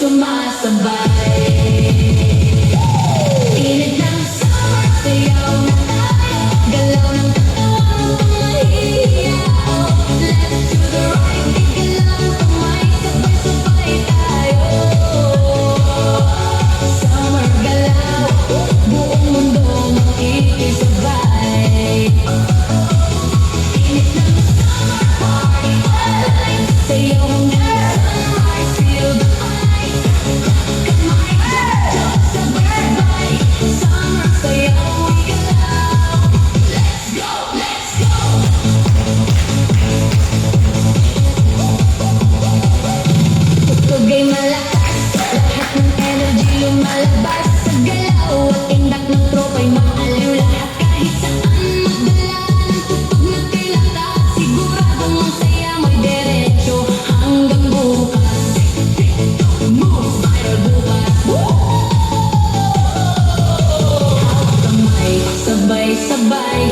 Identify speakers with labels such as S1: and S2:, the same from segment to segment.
S1: sumasabay. Init ng summer, sayaw na tayo, galaw ng katawan mo mahihiyaw. Left to the right, tigalaw kamay, sabay-sabay tayo. Summer galaw, buong mundo makikisabay. Init ng summer party, alay, sayaw na sunrise, feel the ice. Kamay, jump, sabay-sabay, summer sayaw, galaw. Let's go, let's go. Tugtog ay malakas, lahat ng energy lumalabas sa galaw. At indak ng tropa'y maaliw, lahat kahit saan magdala ng tugtog na tilatak. Siguradong ang saya mo'y derecho hanggang bukas. Move, spider bukas. Hawak kamay, sabay-sabay,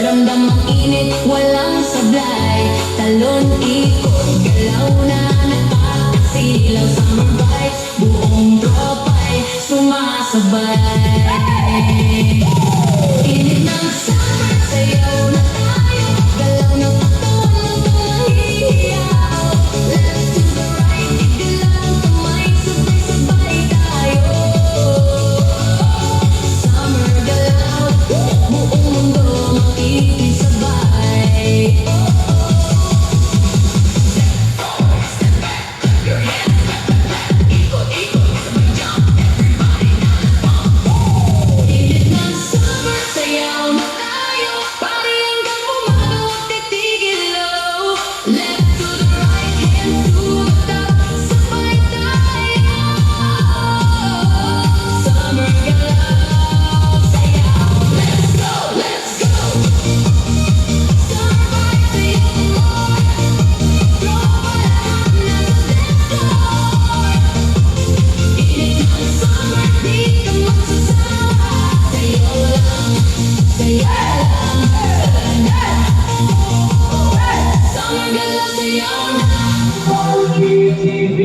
S1: ramdam ang init, walang sablay. Talon, ikot, galaw na nakakasilaw. Summer vibes, buong tropa'y sumasabay. Init ng summer, sayaw na tayo, galaw ng katawan mo mahihiyaw. Left to the right, igalaw kamay, sabay-sabay tayo. Summer galaw, buong mundo makikisabay. Init ng summer, sayaw na tayo, party hanggang umaga, huwag titigil-o. Left to the right, hands to the top, sabay tayo. Summer galaw, sayaw, let's go, let's go. Summer vibes, sayaw mo, tropa lahat nasa dance floor. Init ng summer, di ka magsasawa, sayaw lang, sayaw lang. Summer galaw, sayaw na.
S2: RGTV